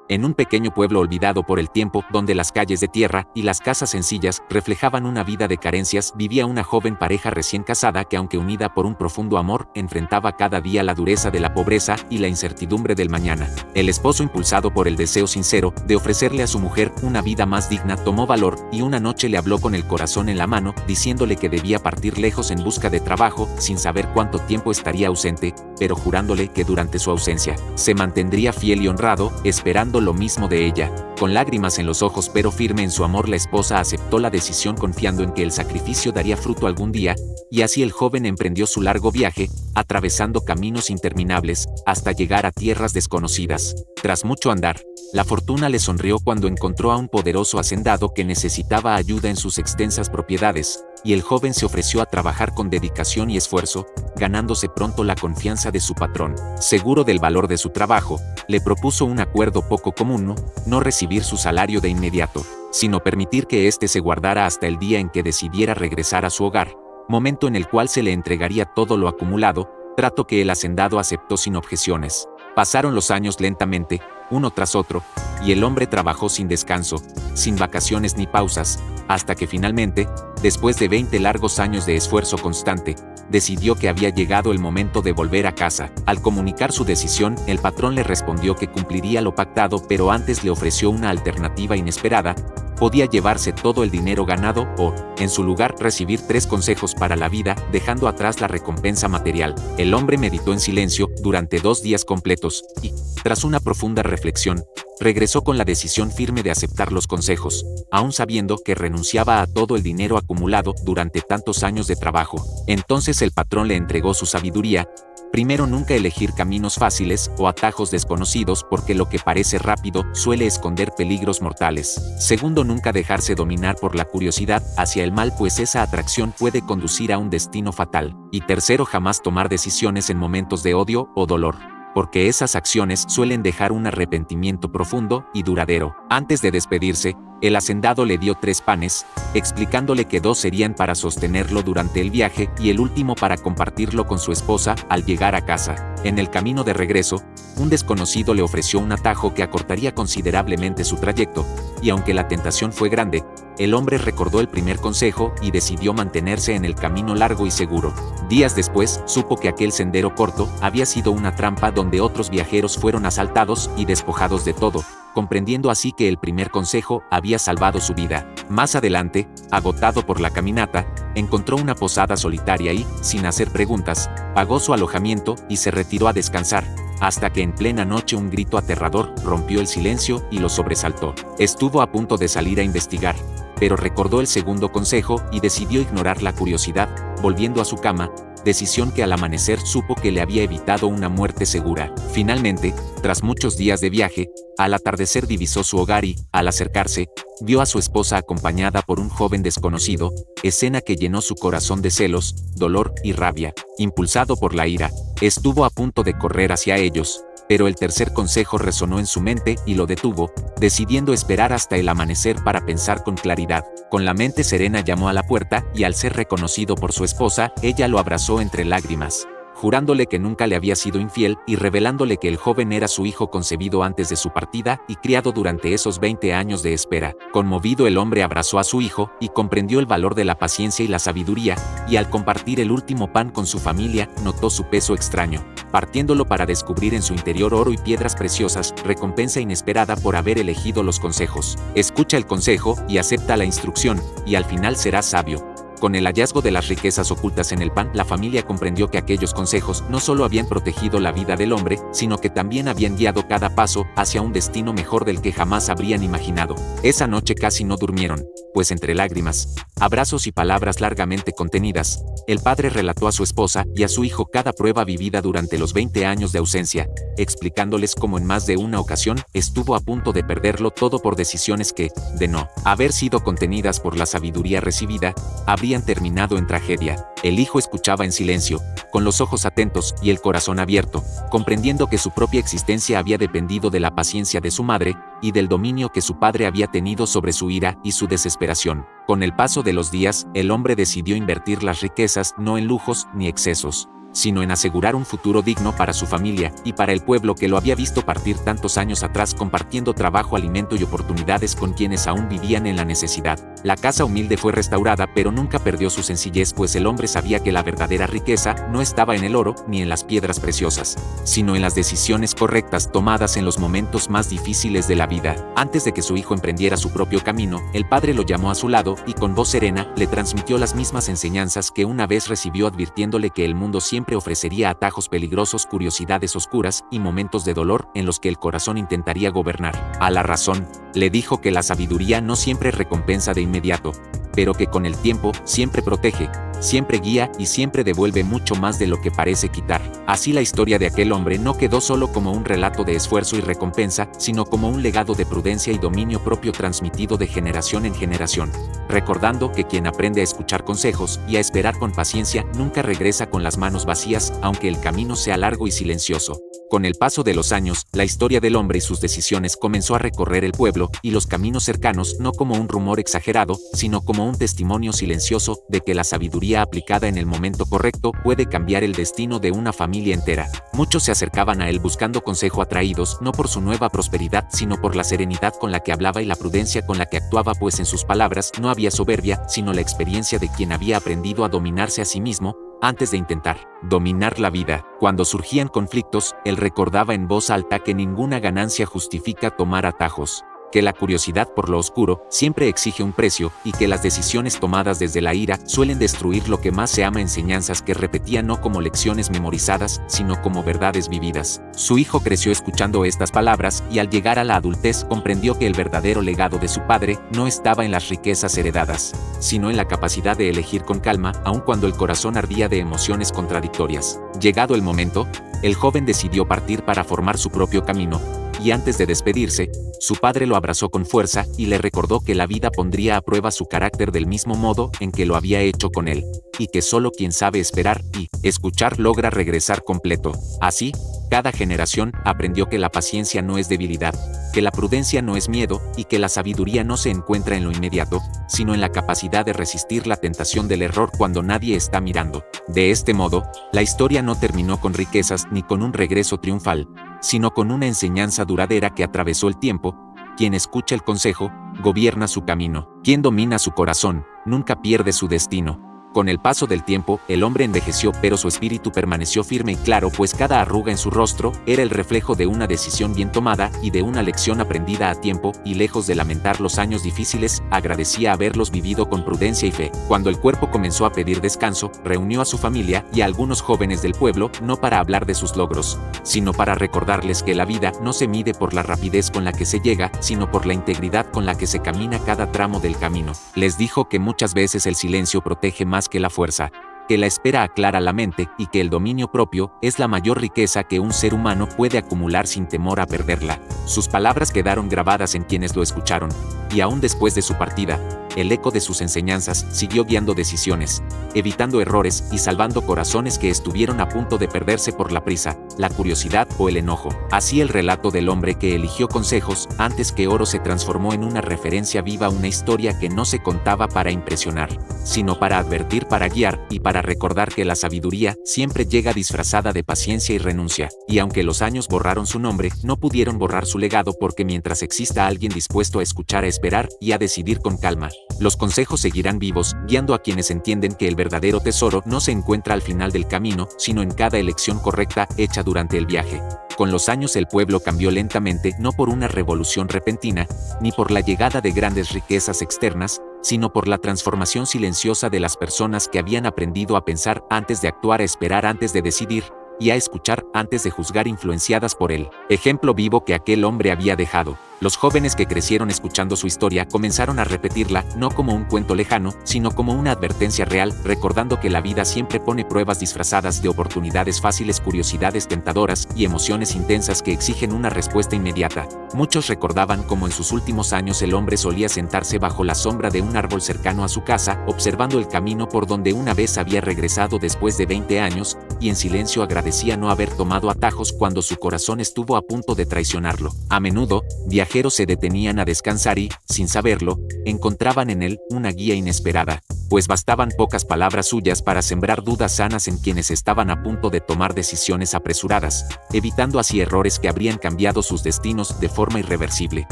En un pequeño pueblo olvidado por el tiempo, donde las calles de tierra y las casas sencillas reflejaban una vida de carencias, vivía una joven pareja recién casada que, aunque unida por un profundo amor, enfrentaba cada día la dureza de la pobreza y la incertidumbre del mañana. El esposo, impulsado por el deseo sincero de ofrecerle a su mujer una vida más digna, tomó valor y una noche le habló con el corazón en la mano, diciéndole que debía partir lejos en busca de trabajo, sin saber cuánto tiempo estaría ausente, pero jurándole que durante su ausencia se mantendría fiel y honrado, esperando lo mismo de ella. Con lágrimas en los ojos pero firme en su amor, la esposa aceptó la decisión, confiando en que el sacrificio daría fruto algún día, y así el joven emprendió su largo viaje, atravesando caminos interminables, hasta llegar a tierras desconocidas. Tras mucho andar, la fortuna le sonrió cuando encontró a un poderoso hacendado que necesitaba ayuda en sus extensas propiedades, y el joven se ofreció a trabajar con dedicación y esfuerzo, ganándose pronto la confianza de su patrón. Seguro del valor de su trabajo, le propuso un acuerdo poco común: no recibir su salario de inmediato, sino permitir que éste se guardara hasta el día en que decidiera regresar a su hogar, momento en el cual se le entregaría todo lo acumulado, trato que el hacendado aceptó sin objeciones. Pasaron los años lentamente, uno tras otro, y el hombre trabajó sin descanso, sin vacaciones ni pausas, hasta que finalmente, después de 20 largos años de esfuerzo constante, decidió que había llegado el momento de volver a casa. Al comunicar su decisión, el patrón le respondió que cumpliría lo pactado, pero antes le ofreció una alternativa inesperada: podía llevarse todo el dinero ganado o, en su lugar, recibir 3 consejos para la vida, dejando atrás la recompensa material. El hombre meditó en silencio durante 2 días completos y, tras una profunda reflexión, regresó con la decisión firme de aceptar los consejos, aún sabiendo que renunciaba a todo el dinero acumulado durante tantos años de trabajo. Entonces el patrón le entregó su sabiduría: primero, nunca elegir caminos fáciles o atajos desconocidos, porque lo que parece rápido suele esconder peligros mortales. Segundo, nunca dejarse dominar por la curiosidad hacia el mal, pues esa atracción puede conducir a un destino fatal. Y tercero, jamás tomar decisiones en momentos de odio o dolor, porque esas acciones suelen dejar un arrepentimiento profundo y duradero. Antes de despedirse, el hacendado le dio 3 panes, explicándole que 2 serían para sostenerlo durante el viaje y el último para compartirlo con su esposa al llegar a casa. En el camino de regreso, un desconocido le ofreció un atajo que acortaría considerablemente su trayecto, y aunque la tentación fue grande, el hombre recordó el primer consejo y decidió mantenerse en el camino largo y seguro. Días después, supo que aquel sendero corto había sido una trampa donde otros viajeros fueron asaltados y despojados de todo, comprendiendo así que el primer consejo había salvado su vida. Más adelante, agotado por la caminata, encontró una posada solitaria y, sin hacer preguntas, pagó su alojamiento y se retiró a descansar, hasta que en plena noche un grito aterrador rompió el silencio y lo sobresaltó. Estuvo a punto de salir a investigar, pero recordó el segundo consejo y decidió ignorar la curiosidad, volviendo a su cama, decisión que al amanecer supo que le había evitado una muerte segura. Finalmente, tras muchos días de viaje, al atardecer divisó su hogar y, al acercarse, vio a su esposa acompañada por un joven desconocido, escena que llenó su corazón de celos, dolor y rabia. Impulsado por la ira, estuvo a punto de correr hacia ellos, pero el tercer consejo resonó en su mente y lo detuvo, decidiendo esperar hasta el amanecer para pensar con claridad. Con la mente serena llamó a la puerta y, al ser reconocido por su esposa, ella lo abrazó entre lágrimas, jurándole que nunca le había sido infiel y revelándole que el joven era su hijo concebido antes de su partida y criado durante esos 20 años de espera. Conmovido, el hombre abrazó a su hijo y comprendió el valor de la paciencia y la sabiduría, y al compartir el último pan con su familia, notó su peso extraño, partiéndolo para descubrir en su interior oro y piedras preciosas, recompensa inesperada por haber elegido los consejos. Escucha el consejo y acepta la instrucción, y al final serás sabio. Con el hallazgo de las riquezas ocultas en el pan, la familia comprendió que aquellos consejos no solo habían protegido la vida del hombre, sino que también habían guiado cada paso hacia un destino mejor del que jamás habrían imaginado. Esa noche casi no durmieron, pues entre lágrimas, abrazos y palabras largamente contenidas, el padre relató a su esposa y a su hijo cada prueba vivida durante los 20 años de ausencia, explicándoles cómo en más de una ocasión estuvo a punto de perderlo todo por decisiones que, de no haber sido contenidas por la sabiduría recibida, habrían terminado en tragedia. El hijo escuchaba en silencio, con los ojos atentos y el corazón abierto, comprendiendo que su propia existencia había dependido de la paciencia de su madre y del dominio que su padre había tenido sobre su ira y su desesperación. Con el paso de los días, el hombre decidió invertir las riquezas no en lujos ni excesos, sino en asegurar un futuro digno para su familia y para el pueblo que lo había visto partir tantos años atrás compartiendo trabajo, alimento y oportunidades con quienes aún vivían en la necesidad. La casa humilde fue restaurada, pero nunca perdió su sencillez, pues el hombre sabía que la verdadera riqueza no estaba en el oro ni en las piedras preciosas, sino en las decisiones correctas tomadas en los momentos más difíciles de la vida. Antes de que su hijo emprendiera su propio camino, el padre lo llamó a su lado y con voz serena le transmitió las mismas enseñanzas que una vez recibió, advirtiéndole que el mundo siempre ofrecería atajos peligrosos, curiosidades oscuras y momentos de dolor en los que el corazón intentaría gobernar. A la razón, le dijo que la sabiduría no siempre recompensa de inmediato, pero que con el tiempo siempre protege, siempre guía y siempre devuelve mucho más de lo que parece quitar. Así la historia de aquel hombre no quedó solo como un relato de esfuerzo y recompensa, sino como un legado de prudencia y dominio propio transmitido de generación en generación, recordando que quien aprende a escuchar consejos y a esperar con paciencia nunca regresa con las manos vacías, aunque el camino sea largo y silencioso. Con el paso de los años, la historia del hombre y sus decisiones comenzó a recorrer el pueblo y los caminos cercanos, no como un rumor exagerado, sino como un testimonio silencioso de que la sabiduría aplicada en el momento correcto puede cambiar el destino de una familia entera. Muchos se acercaban a él buscando consejo, atraídos no por su nueva prosperidad, sino por la serenidad con la que hablaba y la prudencia con la que actuaba, pues en sus palabras no había soberbia, sino la experiencia de quien había aprendido a dominarse a sí mismo antes de intentar dominar la vida. Cuando surgían conflictos, él recordaba en voz alta que ninguna ganancia justifica tomar atajos, que la curiosidad por lo oscuro siempre exige un precio y que las decisiones tomadas desde la ira suelen destruir lo que más se ama. Enseñanzas que repetía no como lecciones memorizadas, sino como verdades vividas. Su hijo creció escuchando estas palabras y al llegar a la adultez comprendió que el verdadero legado de su padre no estaba en las riquezas heredadas, sino en la capacidad de elegir con calma, aun cuando el corazón ardía de emociones contradictorias. Llegado el momento, el joven decidió partir para formar su propio camino, y antes de despedirse, su padre lo abrazó con fuerza y le recordó que la vida pondría a prueba su carácter del mismo modo en que lo había hecho con él, y que solo quien sabe esperar y escuchar logra regresar completo. Así, cada generación aprendió que la paciencia no es debilidad, que la prudencia no es miedo y que la sabiduría no se encuentra en lo inmediato, sino en la capacidad de resistir la tentación del error cuando nadie está mirando. De este modo, la historia no terminó con riquezas ni con un regreso triunfal, sino con una enseñanza duradera que atravesó el tiempo. Quien escucha el consejo, gobierna su camino. Quien domina su corazón, nunca pierde su destino. Con el paso del tiempo, el hombre envejeció, pero su espíritu permaneció firme y claro, pues cada arruga en su rostro era el reflejo de una decisión bien tomada y de una lección aprendida a tiempo, y lejos de lamentar los años difíciles, agradecía haberlos vivido con prudencia y fe. Cuando el cuerpo comenzó a pedir descanso, reunió a su familia y a algunos jóvenes del pueblo, no para hablar de sus logros, sino para recordarles que la vida no se mide por la rapidez con la que se llega, sino por la integridad con la que se camina cada tramo del camino. Les dijo que muchas veces el silencio protege más que la fuerza, que la espera aclara la mente y que el dominio propio es la mayor riqueza que un ser humano puede acumular sin temor a perderla. Sus palabras quedaron grabadas en quienes lo escucharon, y aún después de su partida, el eco de sus enseñanzas siguió guiando decisiones, evitando errores y salvando corazones que estuvieron a punto de perderse por la prisa, la curiosidad o el enojo. Así el relato del hombre que eligió consejos antes que oro se transformó en una referencia viva, una historia que no se contaba para impresionar, sino para advertir, para guiar y para recordar que la sabiduría siempre llega disfrazada de paciencia y renuncia. Y aunque los años borraron su nombre, no pudieron borrar su legado, porque mientras exista alguien dispuesto a escuchar, a esperar y a decidir con calma, los consejos seguirán vivos, guiando a quienes entienden que el verdadero tesoro no se encuentra al final del camino, sino en cada elección correcta hecha durante el viaje. Con los años el pueblo cambió lentamente, no por una revolución repentina, ni por la llegada de grandes riquezas externas, sino por la transformación silenciosa de las personas que habían aprendido a pensar antes de actuar, a esperar antes de decidir, y a escuchar antes de juzgar, influenciadas por el ejemplo vivo que aquel hombre había dejado. Los jóvenes que crecieron escuchando su historia comenzaron a repetirla, no como un cuento lejano, sino como una advertencia real, recordando que la vida siempre pone pruebas disfrazadas de oportunidades fáciles, curiosidades tentadoras y emociones intensas que exigen una respuesta inmediata. Muchos recordaban cómo en sus últimos años el hombre solía sentarse bajo la sombra de un árbol cercano a su casa, observando el camino por donde una vez había regresado después de 20 años, y en silencio agradecía no haber tomado atajos cuando su corazón estuvo a punto de traicionarlo. A menudo, viajeros se detenían a descansar y, sin saberlo, encontraban en él una guía inesperada. pues bastaban pocas palabras suyas para sembrar dudas sanas en quienes estaban a punto de tomar decisiones apresuradas, evitando así errores que habrían cambiado sus destinos de forma irreversible.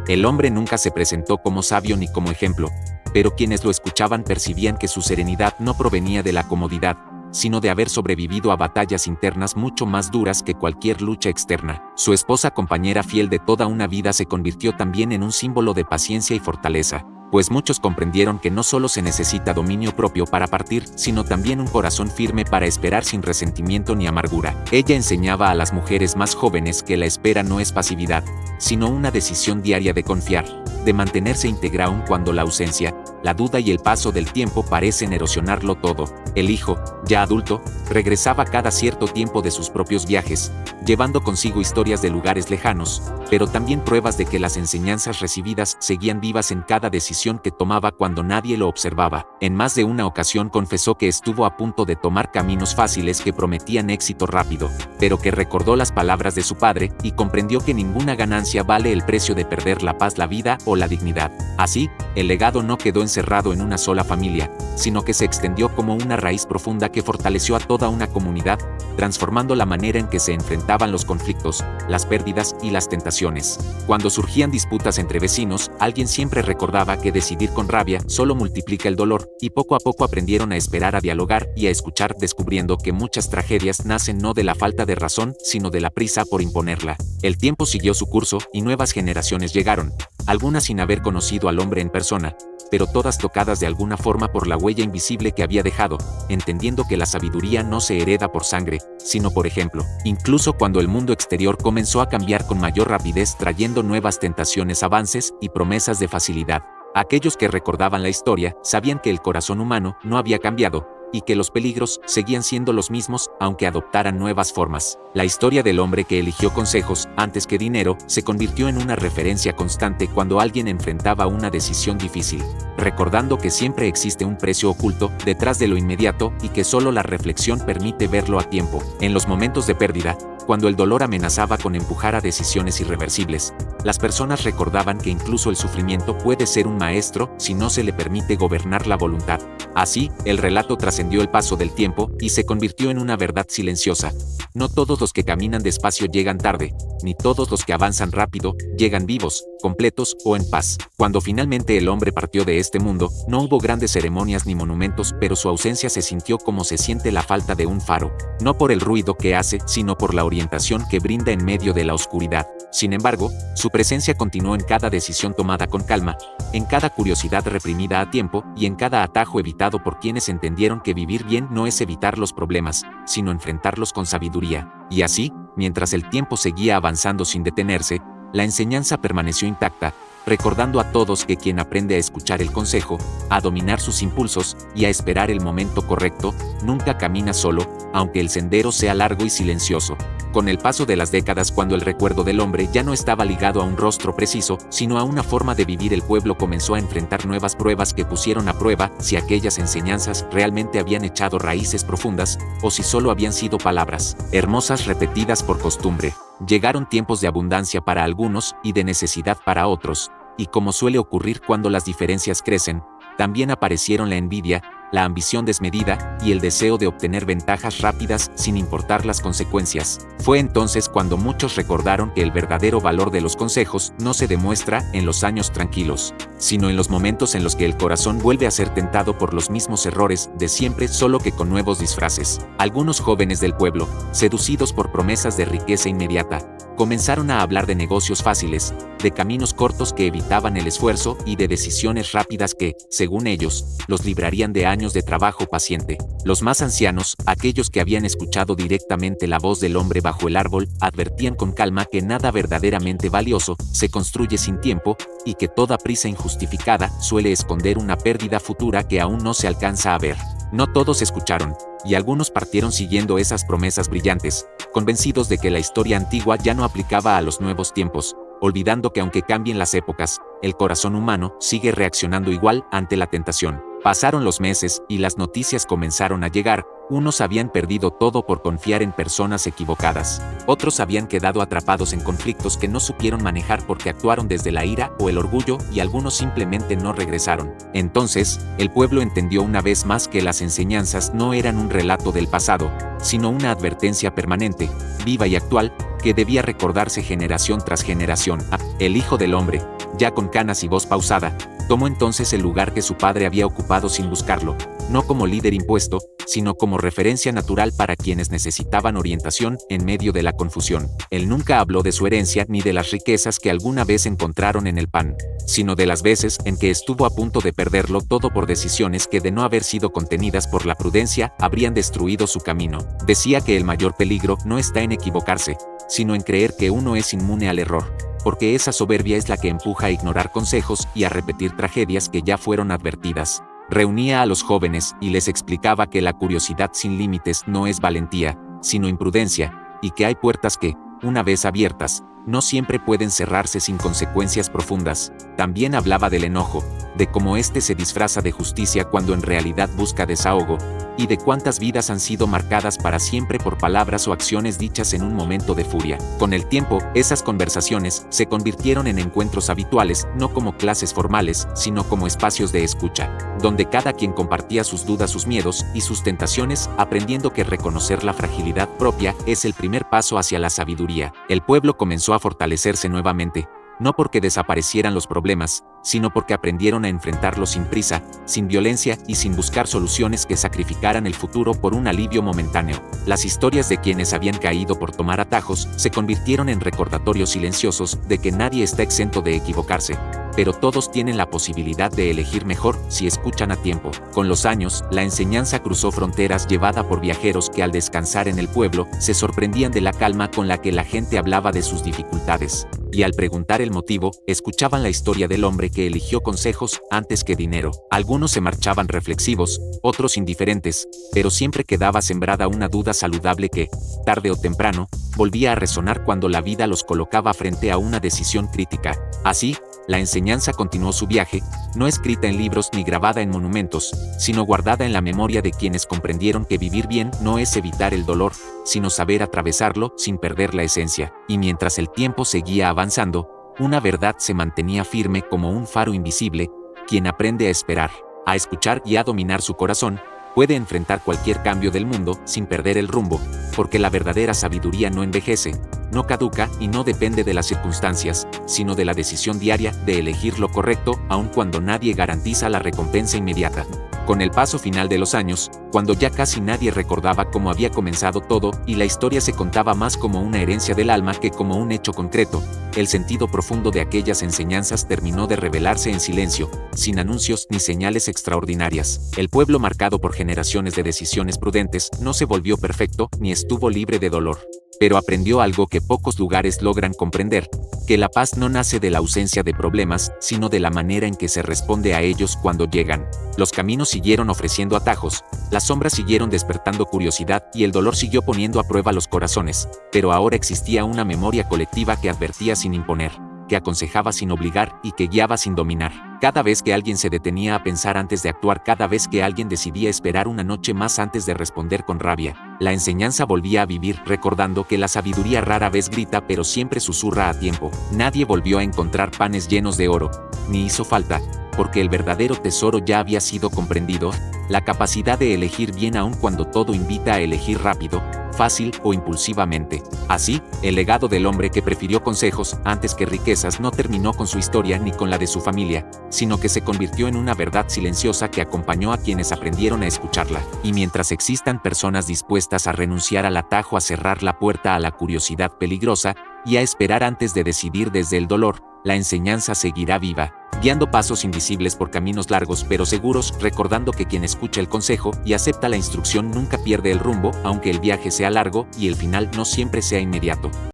El hombre nunca se presentó como sabio ni como ejemplo, pero quienes lo escuchaban percibían que su serenidad no provenía de la comodidad, sino de haber sobrevivido a batallas internas mucho más duras que cualquier lucha externa. Su esposa, compañera fiel de toda una vida, se convirtió también en un símbolo de paciencia y fortaleza, pues muchos comprendieron que no solo se necesita dominio propio para partir, sino también un corazón firme para esperar sin resentimiento ni amargura. Ella enseñaba a las mujeres más jóvenes que la espera no es pasividad, sino una decisión diaria de confiar, de mantenerse íntegra aun cuando la ausencia, la duda y el paso del tiempo parecen erosionarlo todo. El hijo, ya adulto, regresaba cada cierto tiempo de sus propios viajes, llevando consigo historias de lugares lejanos, pero también pruebas de que las enseñanzas recibidas seguían vivas en cada decisión que tomaba cuando nadie lo observaba. En más de una ocasión confesó que estuvo a punto de tomar caminos fáciles que prometían éxito rápido, pero que recordó las palabras de su padre y comprendió que ninguna ganancia vale el precio de perder la paz, la vida o la dignidad. Así, el legado no quedó encerrado en una sola familia, sino que se extendió como una raíz profunda que fortaleció a toda una comunidad, transformando la manera en que se enfrentaban los conflictos, las pérdidas y las tentaciones. Cuando surgían disputas entre vecinos, alguien siempre recordaba que decidir con rabia solo multiplica el dolor, y poco a poco aprendieron a esperar, a dialogar y a escuchar, descubriendo que muchas tragedias nacen no de la falta de razón, sino de la prisa por imponerla. El tiempo siguió su curso y nuevas generaciones llegaron, algunas sin haber conocido al hombre en persona, pero todas tocadas de alguna forma por la huella invisible que había dejado, entendiendo que la sabiduría no se hereda por sangre, sino por ejemplo. Incluso cuando el mundo exterior comenzó a cambiar con mayor rapidez, trayendo nuevas tentaciones, avances y promesas de facilidad, aquellos que recordaban la historia sabían que el corazón humano no había cambiado, y que los peligros seguían siendo los mismos, aunque adoptaran nuevas formas. La historia del hombre que eligió consejos antes que dinero se convirtió en una referencia constante cuando alguien enfrentaba una decisión difícil, recordando que siempre existe un precio oculto detrás de lo inmediato y que solo la reflexión permite verlo a tiempo. En los momentos de pérdida, cuando el dolor amenazaba con empujar a decisiones irreversibles, las personas recordaban que incluso el sufrimiento puede ser un maestro si no se le permite gobernar la voluntad. Así, el relato trascendió el paso del tiempo y se convirtió en una verdad silenciosa. No todos los que caminan despacio llegan tarde, ni todos los que avanzan rápido llegan vivos, completos o en paz. Cuando finalmente el hombre partió de este mundo, no hubo grandes ceremonias ni monumentos, pero su ausencia se sintió como se siente la falta de un faro, no por el ruido que hace, sino por la orientación que brinda en medio de la oscuridad. Sin embargo, su presencia continuó en cada decisión tomada con calma, en cada curiosidad reprimida a tiempo y en cada atajo evitado por quienes entendieron que vivir bien no es evitar los problemas, sino enfrentarlos con sabiduría. Y así, mientras el tiempo seguía avanzando sin detenerse, la enseñanza permaneció intacta, recordando a todos que quien aprende a escuchar el consejo, a dominar sus impulsos y a esperar el momento correcto, nunca camina solo, aunque el sendero sea largo y silencioso. Con el paso de las décadas, cuando el recuerdo del hombre ya no estaba ligado a un rostro preciso, sino a una forma de vivir, el pueblo comenzó a enfrentar nuevas pruebas que pusieron a prueba si aquellas enseñanzas realmente habían echado raíces profundas, o si solo habían sido palabras hermosas repetidas por costumbre. Llegaron tiempos de abundancia para algunos y de necesidad para otros, y como suele ocurrir cuando las diferencias crecen, también aparecieron la envidia, la ambición desmedida y el deseo de obtener ventajas rápidas sin importar las consecuencias. Fue entonces cuando muchos recordaron que el verdadero valor de los consejos no se demuestra en los años tranquilos, sino en los momentos en los que el corazón vuelve a ser tentado por los mismos errores de siempre, solo que con nuevos disfraces. Algunos jóvenes del pueblo, seducidos por promesas de riqueza inmediata, comenzaron a hablar de negocios fáciles, de caminos cortos que evitaban el esfuerzo y de decisiones rápidas que, según ellos, los librarían de años de trabajo paciente. Los más ancianos, aquellos que habían escuchado directamente la voz del hombre bajo el árbol, advertían con calma que nada verdaderamente valioso se construye sin tiempo, y que toda prisa injustificada suele esconder una pérdida futura que aún no se alcanza a ver. No todos escucharon, y algunos partieron siguiendo esas promesas brillantes, convencidos de que la historia antigua ya no aplicaba a los nuevos tiempos, olvidando que aunque cambien las épocas, el corazón humano sigue reaccionando igual ante la tentación. Pasaron los meses y las noticias comenzaron a llegar. Unos habían perdido todo por confiar en personas equivocadas. Otros habían quedado atrapados en conflictos que no supieron manejar porque actuaron desde la ira o el orgullo y algunos simplemente no regresaron. Entonces, el pueblo entendió una vez más que las enseñanzas no eran un relato del pasado, sino una advertencia permanente, viva y actual, que debía recordarse generación tras generación. El Hijo del Hombre, ya con canas y voz pausada, tomó entonces el lugar que su padre había ocupado sin buscarlo, no como líder impuesto, sino como referencia natural para quienes necesitaban orientación en medio de la confusión. Él nunca habló de su herencia ni de las riquezas que alguna vez encontraron en el pan, sino de las veces en que estuvo a punto de perderlo todo por decisiones que de no haber sido contenidas por la prudencia habrían destruido su camino. Decía que el mayor peligro no está en equivocarse, sino en creer que uno es inmune al error, porque esa soberbia es la que empuja a ignorar consejos y a repetir tragedias que ya fueron advertidas. Reunía a los jóvenes y les explicaba que la curiosidad sin límites no es valentía, sino imprudencia, y que hay puertas que, una vez abiertas, no siempre pueden cerrarse sin consecuencias profundas. También hablaba del enojo, de cómo éste se disfraza de justicia cuando en realidad busca desahogo, y de cuántas vidas han sido marcadas para siempre por palabras o acciones dichas en un momento de furia. Con el tiempo, esas conversaciones se convirtieron en encuentros habituales, no como clases formales, sino como espacios de escucha, donde cada quien compartía sus dudas, sus miedos y sus tentaciones, aprendiendo que reconocer la fragilidad propia es el primer paso hacia la sabiduría. El pueblo comenzó a fortalecerse nuevamente, no porque desaparecieran los problemas, sino porque aprendieron a enfrentarlos sin prisa, sin violencia y sin buscar soluciones que sacrificaran el futuro por un alivio momentáneo. Las historias de quienes habían caído por tomar atajos se convirtieron en recordatorios silenciosos de que nadie está exento de equivocarse, pero todos tienen la posibilidad de elegir mejor si escuchan a tiempo. Con los años, la enseñanza cruzó fronteras llevada por viajeros que al descansar en el pueblo se sorprendían de la calma con la que la gente hablaba de sus dificultades, y al preguntar el motivo, escuchaban la historia del hombre que eligió consejos antes que dinero. Algunos se marchaban reflexivos, otros indiferentes, pero siempre quedaba sembrada una duda saludable que, tarde o temprano, volvía a resonar cuando la vida los colocaba frente a una decisión crítica. Así, la enseñanza continuó su viaje, no escrita en libros ni grabada en monumentos, sino guardada en la memoria de quienes comprendieron que vivir bien no es evitar el dolor, sino saber atravesarlo sin perder la esencia. Y mientras el tiempo seguía avanzando, una verdad se mantenía firme como un faro invisible: quien aprende a esperar, a escuchar y a dominar su corazón, puede enfrentar cualquier cambio del mundo sin perder el rumbo, porque la verdadera sabiduría no envejece, no caduca y no depende de las circunstancias, sino de la decisión diaria de elegir lo correcto, aun cuando nadie garantiza la recompensa inmediata. Con el paso final de los años, cuando ya casi nadie recordaba cómo había comenzado todo y la historia se contaba más como una herencia del alma que como un hecho concreto, el sentido profundo de aquellas enseñanzas terminó de revelarse en silencio, sin anuncios ni señales extraordinarias. El pueblo, marcado por generaciones de decisiones prudentes, no se volvió perfecto ni estuvo libre de dolor, pero aprendió algo que pocos lugares logran comprender: que la paz no nace de la ausencia de problemas, sino de la manera en que se responde a ellos cuando llegan. Los caminos siguieron ofreciendo atajos, las sombras siguieron despertando curiosidad y el dolor siguió poniendo a prueba los corazones, pero ahora existía una memoria colectiva que advertía sin imponer, que aconsejaba sin obligar y que guiaba sin dominar. Cada vez que alguien se detenía a pensar antes de actuar, cada vez que alguien decidía esperar una noche más antes de responder con rabia, la enseñanza volvía a vivir, recordando que la sabiduría rara vez grita pero siempre susurra a tiempo. Nadie volvió a encontrar panes llenos de oro, ni hizo falta, porque el verdadero tesoro ya había sido comprendido: la capacidad de elegir bien aun cuando todo invita a elegir rápido, fácil o impulsivamente. Así, el legado del hombre que prefirió consejos antes que riquezas no terminó con su historia ni con la de su familia, sino que se convirtió en una verdad silenciosa que acompañó a quienes aprendieron a escucharla. Y mientras existan personas dispuestas a renunciar al atajo, a cerrar la puerta a la curiosidad peligrosa y a esperar antes de decidir desde el dolor, la enseñanza seguirá viva, guiando pasos invisibles por caminos largos pero seguros, recordando que quien escucha el consejo y acepta la instrucción nunca pierde el rumbo, aunque el viaje sea largo y el final no siempre sea inmediato.